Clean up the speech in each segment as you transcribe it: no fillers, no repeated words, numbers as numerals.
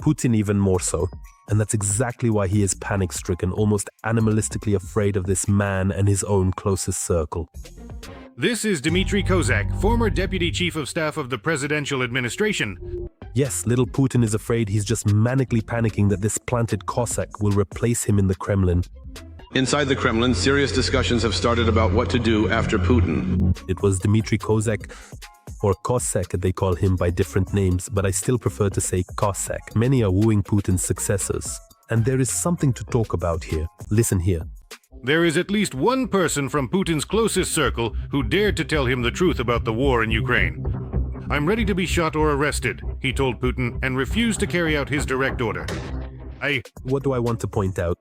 Putin even more so. And that's exactly why he is panic-stricken, almost animalistically afraid of this man and his own closest circle. This is Dmitry Kozak, former Deputy Chief of Staff of the Presidential Administration. Yes, little Putin is afraid he's just manically panicking that this planted Cossack will replace him in the Kremlin. Inside the Kremlin, serious discussions have started about what to do after Putin. It was Dmitry Kozak, or Cossack they call him by different names, but I still prefer to say Cossack. Many are wooing Putin's successors. And there is something to talk about here. Listen here. There is at least one person from Putin's closest circle who dared to tell him the truth about the war in Ukraine. "I'm ready to be shot or arrested," he told Putin, and refused to carry out his direct order. What do I want to point out?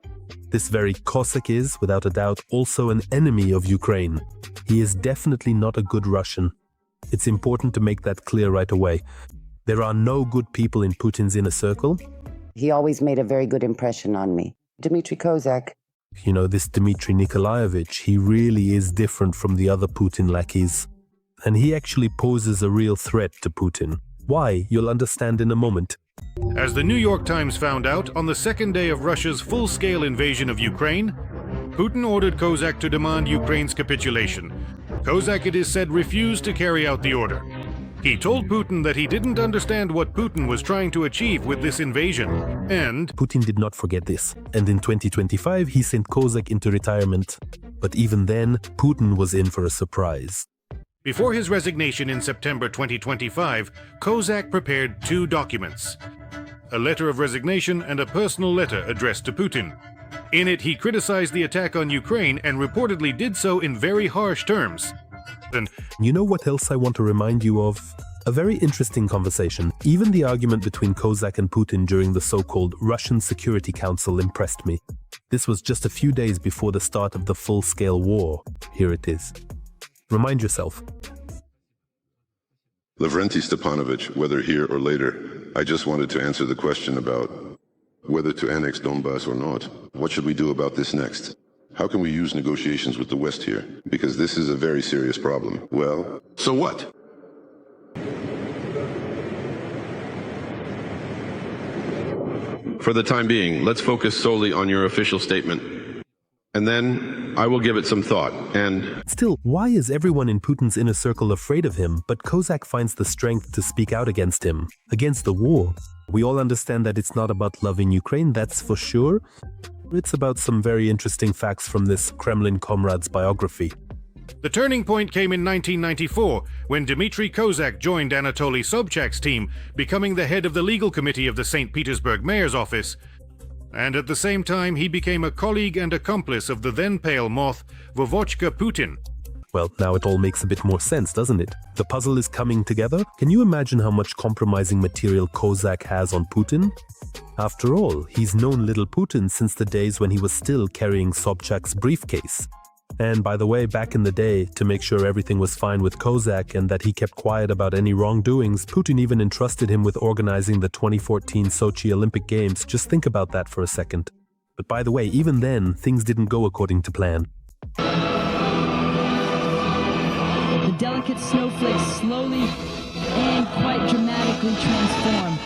This very Cossack is, without a doubt, also an enemy of Ukraine. He is definitely not a good Russian. It's important to make that clear right away. There are no good people in Putin's inner circle. He always made a very good impression on me. Dmitry Kozak. You know, this Dmitry Nikolaevich, he really is different from the other Putin lackeys. And he actually poses a real threat to Putin. Why? You'll understand in a moment. As the New York Times found out, on the second day of Russia's full-scale invasion of Ukraine, Putin ordered Kozak to demand Ukraine's capitulation. Kozak, it is said, refused to carry out the order. He told Putin that he didn't understand what Putin was trying to achieve with this invasion, and Putin did not forget this, and in 2025 he sent Kozak into retirement. But even then, Putin was in for a surprise. Before his resignation in September 2025, Kozak prepared two documents: a letter of resignation and a personal letter addressed to Putin. In it, he criticized the attack on Ukraine and reportedly did so in very harsh terms. And you know what else I want to remind you of? A very interesting conversation. Even the argument between Kozak and Putin during the so-called Russian Security Council impressed me. This was just a few days before the start of the full-scale war. Here it is. Remind yourself. Lavrenti Stepanovich, whether here or later, I just wanted to answer the question about whether to annex Donbass or not. What should we do about this next? How can we use negotiations with the West here? Because this is a very serious problem. Well, so what? For the time being, let's focus solely on your official statement. And then I will give it some thought, and Still, why is everyone in Putin's inner circle afraid of him, but Kozak finds the strength to speak out against him, against the war? We all understand that it's not about loving Ukraine, that's for sure. It's about some very interesting facts from this Kremlin comrade's biography. the turning point came in 1994, when Dmitry Kozak joined Anatoly Sobchak's team, becoming the head of the legal committee of the St. Petersburg mayor's office. And at the same time, he became a colleague and accomplice of the then pale moth, Vovochka Putin. Well, now it all makes a bit more sense, doesn't it? The puzzle is coming together. Can you imagine how much compromising material Kozak has on Putin? After all, he's known little Putin since the days when he was still carrying Sobchak's briefcase. And by the way, back in the day, to make sure everything was fine with Kozak and that he kept quiet about any wrongdoings, Putin even entrusted him with organizing the 2014 Sochi Olympic Games. Just think about that for a second. But by the way, even then, things didn't go according to plan. The delicate snowflakes slowly and quite dramatically transform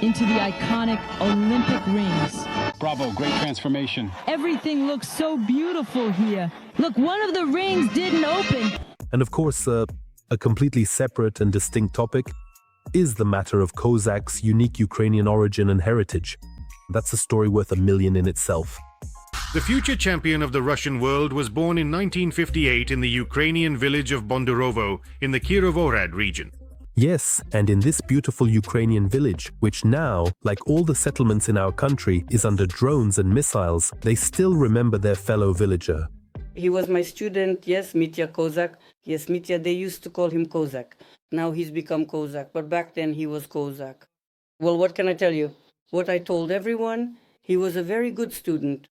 into the iconic Olympic rings. Bravo, great transformation. Everything looks so beautiful here. Look, one of the rings didn't open. And of course, a completely separate and distinct topic is the matter of Kozak's unique Ukrainian origin and heritage. That's a story worth a million in itself. The future champion of the Russian world was born in 1958 in the Ukrainian village of Bondarovo in the Kirovohrad region. Yes, and in this beautiful Ukrainian village, which now, like all the settlements in our country, is under drones and missiles, they still remember their fellow villager. He was my student, yes, Mitya Kozak. Yes, Mitya, they used to call him Kozak. Now he's become Kozak, but back then he was Kozak. Well, what can I tell you? What I told everyone, he was a very good student.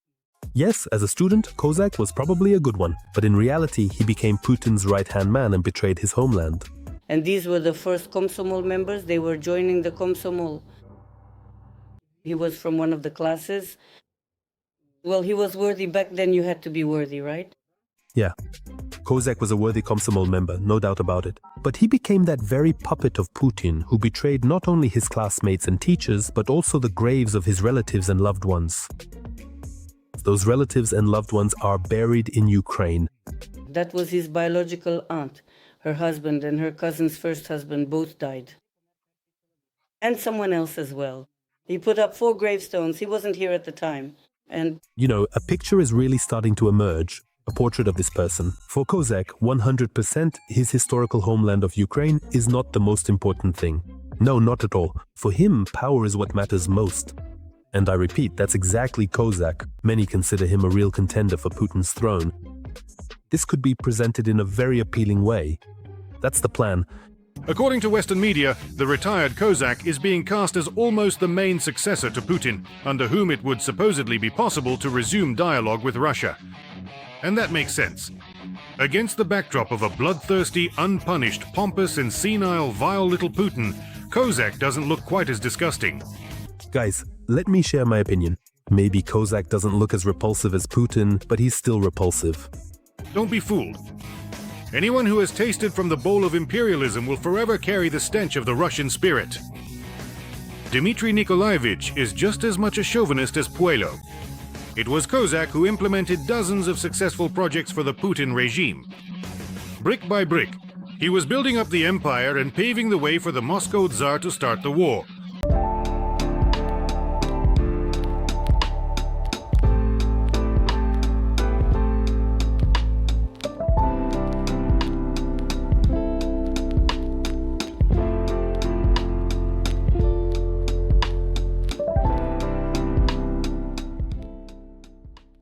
Yes, as a student, Kozak was probably a good one, but in reality, he became Putin's right-hand man and betrayed his homeland. And these were the first Komsomol members. They were joining the Komsomol. He was from one of the classes. Well, he was worthy. Back then you had to be worthy, right? Yeah. Kozak was a worthy Komsomol member, no doubt about it. But he became that very puppet of Putin who betrayed not only his classmates and teachers, but also the graves of his relatives and loved ones. Those relatives and loved ones are buried in Ukraine. That was his biological aunt. Her husband and her cousin's first husband both died. And someone else as well. He put up 4 gravestones. He wasn't here at the time. And you know, a picture is really starting to emerge, a portrait of this person. For Kozak, 100%, his historical homeland of Ukraine is not the most important thing. No, not at all. For him, power is what matters most. And I repeat, that's exactly Kozak. Many consider him a real contender for Putin's throne. This could be presented in a very appealing way. That's the plan. According to Western media, the retired Kozak is being cast as almost the main successor to Putin, under whom it would supposedly be possible to resume dialogue with Russia. And that makes sense. Against the backdrop of a bloodthirsty, unpunished, pompous and senile, vile little Putin, Kozak doesn't look quite as disgusting. Guys, let me share my opinion. Maybe Kozak doesn't look as repulsive as Putin, but he's still repulsive. Don't be fooled. Anyone who has tasted from the bowl of imperialism will forever carry the stench of the Russian spirit. Dmitry Nikolaevich is just as much a chauvinist as Puelo. It was Kozak who implemented dozens of successful projects for the Putin regime. Brick by brick, he was building up the empire and paving the way for the Moscow Tsar to start the war.